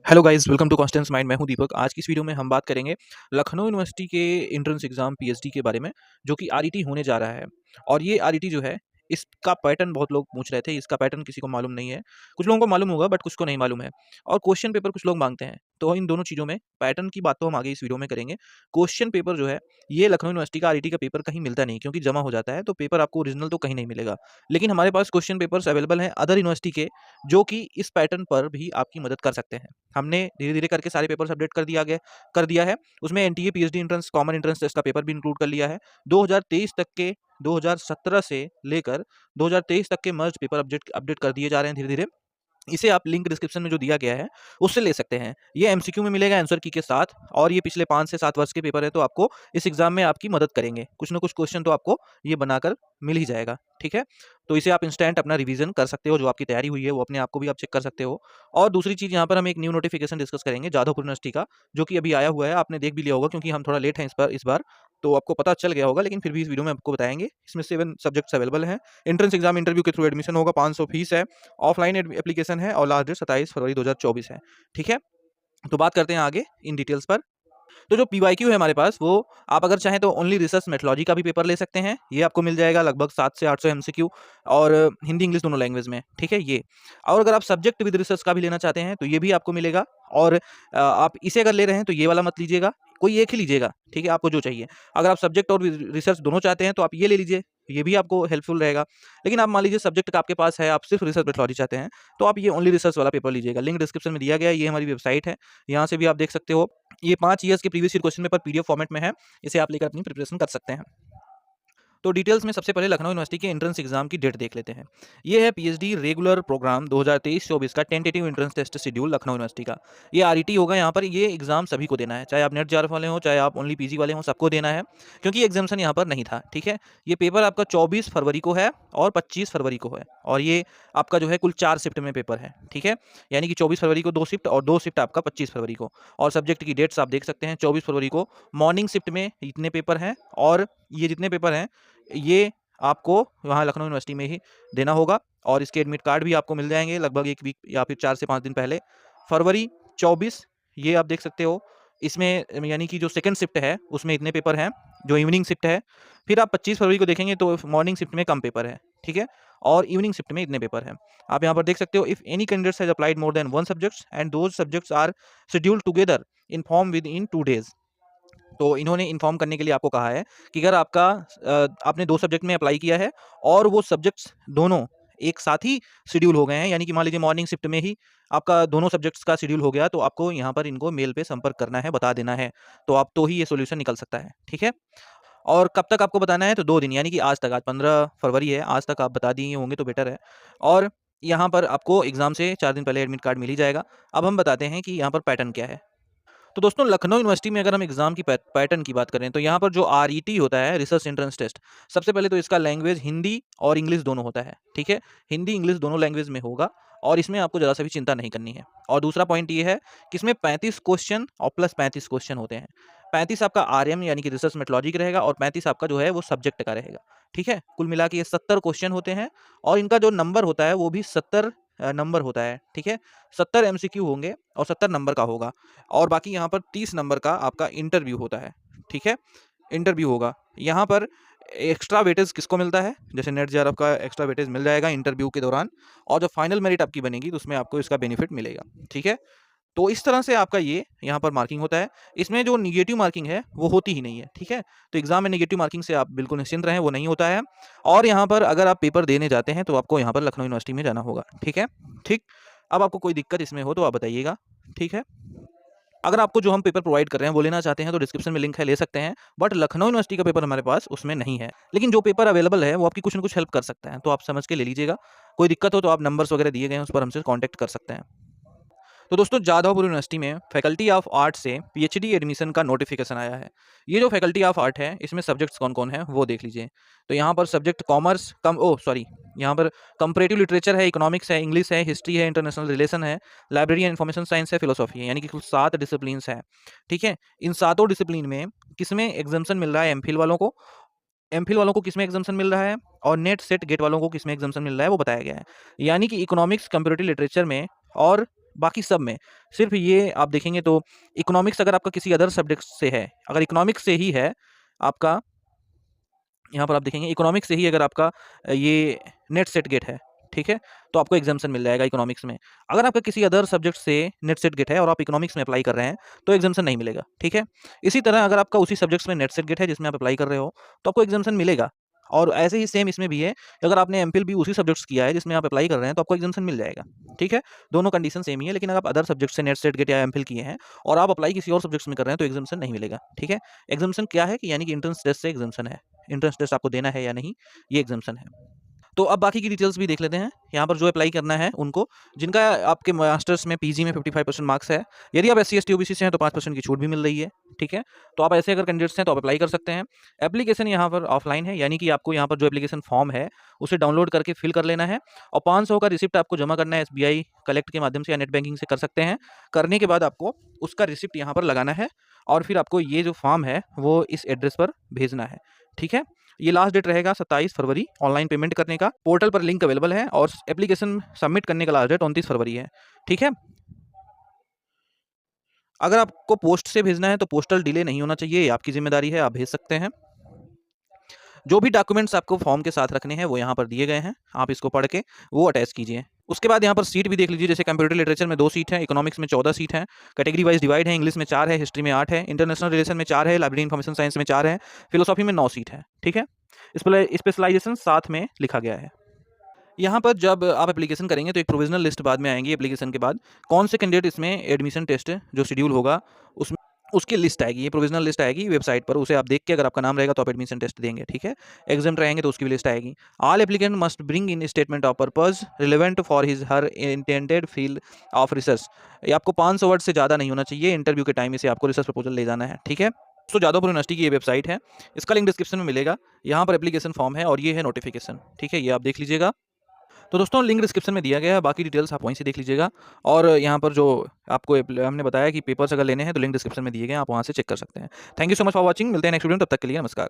Hello guys, welcome to Constance Mind. मैं हूं दीपक। आज की इस वीडियो में हम बात करेंगे लखनऊ यूनिवर्सिटी के एंट्रेंस एग्जाम पीएचडी के बारे में, जो कि आरईटी होने जा रहा है। और ये आरईटी जो है, इसका पैटर्न बहुत लोग पूछ रहे थे। इसका पैटर्न किसी को मालूम नहीं है। कुछ लोगों को मालूम होगा बट कुछ को नहीं मालूम है। और क्वेश्चन पेपर कुछ लोग मांगते हैं, तो इन दोनों चीज़ों में पैटर्न की बात तो हम आगे इस वीडियो में करेंगे। क्वेश्चन पेपर जो है, ये लखनऊ यूनिवर्सिटी का आरईटी का पेपर कहीं मिलता नहीं, क्योंकि जमा हो जाता है तो पेपर आपको ओरिजिनल तो कहीं नहीं मिलेगा। लेकिन हमारे पास क्वेश्चन पेपर्स अवेलेबल हैं अदर यूनिवर्सिटी के, जो कि इस पैटर्न पर भी आपकी मदद कर सकते हैं। हमने धीरे-धीरे करके सारे पेपर्स अपडेट कर दिया है। उसमें NTA PhD entrance common entrance test का पेपर भी इंक्लूड कर लिया है। 2023 तक के 2017 से लेकर 2023 तक के मर्ज पेपर अपडेट अपडेट कर दिए जा रहे हैं धीरे-धीरे। इसे आप लिंक डिस्क्रिप्शन में जो दिया गया है, उससे ले सकते हैं। ये एमसीक्यू में मिलेगा आंसर की के साथ, और ये पिछले 5 से 7 वर्ष के पेपर है, तो आपको इस एग्जाम में आपकी मदद करेंगे। कुछ ना कुछ क्वेश्चन तो आपको ये बनाकर मिल ही जाएगा, ठीक है? तो इसे आप इंस्टेंट अपना रिवीजन कर सकते हो। जो आपकी तैयारी हुई है वो अपने आप को भी आप चेक कर सकते हो। और दूसरी चीज़, यहाँ पर हम एक न्यू नोटिफिकेशन डिस्कस करेंगे जादवपुर यूनिवर्सिटी का, जो कि अभी आया हुआ है। आपने देख भी लिया होगा, क्योंकि हम थोड़ा लेट हैं इस बार, तो आपको पता चल गया होगा, लेकिन फिर भी इस वीडियो में आपको बताएंगे। इसमें 7 सब्जेक्ट्स अवेलेबल हैं। एंट्रेंस एग्जाम इंटरव्यू के थ्रू एडमिशन होगा, 500 फीस है। ऑफलाइन एप्लीकेशन है और लास्ट डेट 27 फरवरी 2024 है, ठीक है? तो बात करते हैं आगे इन डिटेल्स पर। तो जो पीवाईक्यू है हमारे पास, वो आप अगर चाहें तो ओनली रिसर्च मेथोलॉजी का भी पेपर ले सकते हैं। ये आपको मिल जाएगा लगभग 7 से 800 एमसीक्यू, और हिंदी इंग्लिश दोनों लैंग्वेज में, ठीक है ये। और अगर आप सब्जेक्ट विद रिसर्च का भी लेना चाहते हैं तो ये भी आपको मिलेगा। और आप इसे अगर ले रहे हैं तो ये वाला मत लीजिएगा, कोई एक ही लीजिएगा, ठीक है? आपको जो चाहिए। अगर आप सब्जेक्ट और रिसर्च दोनों चाहते हैं तो आप ये ले लीजिए, ये भी आपको हेल्पफुल रहेगा। लेकिन आप मान लीजिए सब्जेक्ट का आपके पास है, आप सिर्फ रिसर्च मेथोलॉजी चाहते हैं, तो आप ये ओनली रिसर्च वाला पेपर लीजिएगा। लिंक डिस्क्रिप्शन में दिया गया है, ये हमारी वेबसाइट है, यहाँ से भी आप देख सकते हो। ये 5 ईयर्स के previous year question paper PDF format में है। इसे आप लेकर अपनी प्रिपरेशन कर सकते हैं। तो डिटेल्स में सबसे पहले लखनऊ यूनिवर्सिटी के एंट्रेंस एग्जाम की डेट देख लेते हैं। ये है पीएचडी रेगुलर प्रोग्राम 2023-24 का tentative entrance test schedule Lucknow university का। ये आरईटी होगा। यहाँ पर ये एग्जाम सभी को देना है, चाहे आप नेट जेआरएफ वाले हो, चाहे आप ओनली पीजी वाले हो, सबको देना है, क्योंकि एग्जामेशन यहाँ पर नहीं था, ठीक है? ये पेपर आपका 24 फरवरी को है और 25 फरवरी को है, और ये आपका जो है कुल 4 शिफ्ट में पेपर है, ठीक है? यानी कि 24 फरवरी को 2 शिफ्ट और 2 शिफ्ट आपका 25 फरवरी को। और सब्जेक्ट की डेट्स आप देख सकते हैं। 24 फरवरी को मॉर्निंग शिफ्ट में इतने पेपर हैं, और ये जितने पेपर हैं ये आपको वहाँ लखनऊ यूनिवर्सिटी में ही देना होगा। और इसके एडमिट कार्ड भी आपको मिल जाएंगे लगभग 1 वीक या फिर 4 से 5 दिन पहले। फरवरी 24, ये आप देख सकते हो। इसमें यानी कि जो सेकंड शिफ्ट है उसमें इतने पेपर हैं, जो इवनिंग शिफ्ट है। फिर आप 25 फरवरी को देखेंगे तो मॉर्निंग शिफ्ट में कम पेपर है, ठीक है? और इवनिंग शिफ्ट में इतने पेपर हैं। आप यहाँ पर देख सकते हो, if any candidate has applied more than 1 subjects and those subjects are scheduled together inform within 2 days. तो इन्होंने इन्फॉर्म करने के लिए आपको कहा है कि अगर आपने 2 सब्जेक्ट में अप्लाई किया है और वो सब्जेक्ट्स दोनों एक साथ ही शेड्यूल हो गए हैं, यानी कि मान लीजिए मॉर्निंग शिफ्ट में ही आपका दोनों सब्जेक्ट्स का शेड्यूल हो गया, तो आपको यहाँ पर इनको मेल पे संपर्क करना है, बता देना है। तो आप तो ही ये सॉल्यूशन निकल सकता है, ठीक है? और कब तक आपको बताना है? तो 2 दिन, यानी कि आज तक, आज 15 फरवरी है, आज तक आप बता दिए होंगे तो बेटर है। और यहाँ पर आपको एग्ज़ाम से 4 दिन पहले एडमिट कार्ड मिल ही जाएगा। अब हम बताते हैं कि यहाँ पर पैटर्न क्या है। तो दोस्तों, लखनऊ यूनिवर्सिटी में अगर हम एग्जाम की पैटर्न की बात करें, तो यहाँ पर जो आरईटी होता है, रिसर्च एंट्रेंस टेस्ट, सबसे पहले तो इसका लैंग्वेज हिंदी और इंग्लिश दोनों होता है, ठीक है? हिंदी इंग्लिश दोनों लैंग्वेज में होगा, और इसमें आपको ज़रा सा भी चिंता नहीं करनी है। और दूसरा पॉइंट ये है कि इसमें 35 क्वेश्चन और प्लस 35 क्वेश्चन होते हैं। 35 आपका आरएम यानी कि रिसर्च मेथोलॉजी का रहेगा, और 35 आपका जो है वो सब्जेक्ट का रहेगा, ठीक है? कुल मिला के ये 70 क्वेश्चन होते हैं, और इनका जो नंबर होता है वो भी 70 नंबर होता है, ठीक है? 70 एमसीक्यू होंगे और 70 नंबर का होगा। और बाकी यहाँ पर 30 नंबर का आपका इंटरव्यू होता है, ठीक है? इंटरव्यू होगा। यहाँ पर एक्स्ट्रा वेटेज किसको मिलता है? जैसे नेट जेआरएफ का एक्स्ट्रा वेटेज मिल जाएगा इंटरव्यू के दौरान, और जब फाइनल मेरिट आपकी बनेगी तो उसमें आपको इसका बेनिफिट मिलेगा, ठीक है? तो इस तरह से आपका ये यहाँ पर मार्किंग होता है। इसमें जो नेगेटिव मार्किंग है वो होती ही नहीं है, ठीक है? तो एग्जाम में नेगेटिव मार्किंग से आप बिल्कुल निश्चिंत रहें, वो नहीं होता है। और यहाँ पर अगर आप पेपर देने जाते हैं तो आपको यहाँ पर लखनऊ यूनिवर्सिटी में जाना होगा, ठीक है? ठीक। अब आपको कोई दिक्कत इसमें हो तो आप बताइएगा, ठीक है? अगर आपको जो हम पेपर प्रोवाइड कर रहे हैं वो लेना चाहते हैं तो डिस्क्रिप्शन में लिंक है, ले सकते हैं। बट लखनऊ यूनिवर्सिटी का पेपर हमारे पास उसमें नहीं है। लेकिन जो पेपर अवेलेबल है वो आपकी कुछ ना कुछ हेल्प कर सकता है, तो आप समझ के ले लीजिएगा। कोई दिक्कत हो तो आप नंबर्स वगैरह दिए गए हैं उस पर हमसे कॉन्टैक्ट कर सकते हैं। तो दोस्तों, जादवपुर यूनिवर्सिटी में फैकल्टी ऑफ आर्ट से पीएचडी एडमिशन का नोटिफिकेशन आया है। ये जो फैकल्टी ऑफ आर्ट है, इसमें सब्जेक्ट्स कौन कौन है वो देख लीजिए। तो यहाँ पर सब्जेक्ट कॉमर्स यहाँ पर कंपैरेटिव लिटरेचर है, इकोनॉमिक्स है, इंग्लिश है, हिस्ट्री है, इंटरनेशनल रिलेशन है, लाइब्रेरी एंड इन्फॉर्मेशन साइंस है, फिलोसॉफी है, यानी कि कुल 7 डिसिप्लिन्स हैं, ठीक है? इन सातों डिसिप्लिन में किसमें एग्जाम्शन मिल रहा है? एमफिल वालों को किसमें एग्जाम्शन मिल रहा है, और नेट सेट गेट वालों को किसमें एग्जाम्शन मिल रहा है, वो बताया गया है। यानी कि इकोनॉमिक्स, कंपैरेटिव लिटरेचर में, और बाकी सब में सिर्फ ये आप देखेंगे तो इकोनॉमिक्स अगर आपका किसी अदर सब्जेक्ट से है, अगर इकोनॉमिक्स से ही है आपका, यहाँ पर आप देखेंगे इकोनॉमिक्स से ही अगर आपका ये नेट सेट गेट है, ठीक है, तो आपको एग्जाम्पशन मिल जाएगा इकोनॉमिक्स में। अगर आपका किसी अदर सब्जेक्ट से नेट सेट गेट है और आप इकोनॉमिक्स में अप्लाई कर रहे हैं तो एग्जाम्पशन नहीं मिलेगा, ठीक है। इसी तरह अगर आपका उसी सब्जेक्ट्स में नेट सेट गेट है जिसमें आप अप्लाई कर रहे हो तो आपको एग्जाम्पशन मिलेगा। और ऐसे ही सेम इसमें भी है कि अगर आपने एमफिल भी उसी सब्जेक्ट्स किया है जिसमें आप अप्लाई कर रहे हैं तो आपको एग्जाम्पशन मिल जाएगा, ठीक है। दोनों कंडीशन सेम ही है, लेकिन अगर आप अदर सब्जेक्ट से नेट सेट गेट या एमफिल किए हैं और आप अप्लाई किसी और सब्जेक्ट्स में कर रहे हैं तो एग्जाम्पशन नहीं मिलेगा, ठीक है। एग्जाम्पशन क्या है कि यानी कि एंट्रेंस टेस्ट से एग्जाम्पशन है, एंट्रेंस टेस्ट आपको देना है या नहीं, ये एग्जाम्पशन है। तो अब बाकी की डिटेल्स भी देख लेते हैं। यहाँ पर जो अप्लाई करना है उनको, जिनका आपके मास्टर्स में पीजी में 55% मार्क्स है, यदि आप एससी एसटी ओबीसी से हैं तो 5% की छूट भी मिल रही है, ठीक है। तो आप ऐसे अगर कैंडिडेट्स हैं तो आप अप्लाई कर सकते हैं। एप्लीकेशन यहाँ पर ऑफलाइन है, यानी कि आपको यहाँ पर जो एप्लीकेशन फॉर्म है उसे डाउनलोड करके फिल कर लेना है और 500 का रिसिप्ट आपको जमा करना है एसबीआई कलेक्ट के माध्यम से या नेट बैंकिंग से कर सकते हैं। करने के बाद आपको उसका रिसिप्ट यहाँ पर लगाना है और फिर आपको ये जो फॉर्म है वो इस एड्रेस पर भेजना है, ठीक है। ये लास्ट डेट रहेगा 27 फरवरी ऑनलाइन पेमेंट करने का। पोर्टल पर लिंक अवेलेबल है और एप्लीकेशन सबमिट करने का लास्ट डेट 29 फरवरी है, ठीक है। अगर आपको पोस्ट से भेजना है तो पोस्टल डिले नहीं होना चाहिए, ये आपकी जिम्मेदारी है, आप भेज सकते हैं। जो भी डॉक्यूमेंट्स आपको फॉर्म के साथ रखने हैं वो यहाँ पर दिए गए हैं, आप इसको पढ़ के वो अटैच कीजिए। उसके बाद यहाँ पर सीट भी देख लीजिए, जैसे कंप्यूटर लिटरेचर में 2 सीट है, इकोनॉमिक्स में 14 सीट है, कैटेगरी वाइज डिवाइड है, इंग्लिश में 4 है, हिस्ट्री में 8 है, इंटरनेशनल रिलेशन में 4 है, लाइब्रेरी इन्फॉर्मेशन साइंस में 4 है, फिलोसॉफी में 9 सीट है, ठीक है। स्पेशलाइजेशन साथ में लिखा गया है। यहाँ पर जब आप एप्लीकेशन करेंगे तो एक प्रोविजनल लिस्ट बाद में आएंगी एप्लीकेशन के बाद, कौन से कैंडिडेट इसमें एडमिशन टेस्ट जो शेड्यूल होगा उसमें उसकी लिस्ट आएगी, ये प्रोविजनल लिस्ट आएगी वेबसाइट पर, उसे आप देख के अगर आपका नाम रहेगा तो आप एडमिशन टेस्ट देंगे, ठीक है। एग्जाम रहेंगे तो उसकी भी लिस्ट आएगी। All applicant must bring in statement of purpose relevant for his her intended field of research. ये आपको 500 वर्ड से ज़्यादा नहीं होना चाहिए इंटरव्यू के टाइम, इसे आपको रिसर्च प्रपोजल ले जाना है, ठीक है। तो जादवपुर यूनिवर्सिटी की ये वेबसाइट है, इसका लिंक डिस्क्रिप्शन में मिलेगा। यहाँ पर एप्लीकेशन फॉर्म है और ये है नोटिफिकेशन, ठीक है, ये आप देख लीजिएगा। तो दोस्तों लिंक डिस्क्रिप्शन में दिया गया है, बाकी डिटेल्स आप वहीं से देख लीजिएगा। और यहाँ पर जो आपको हमने बताया कि पेपर्स अगर लेने हैं तो लिंक डिस्क्रिप्शन में दिए गए हैं, आप वहाँ से चेक कर सकते हैं। Thank you so much for watching, मिलते हैं नेक्स्ट वीडियो में, तब तक के लिए नमस्कार।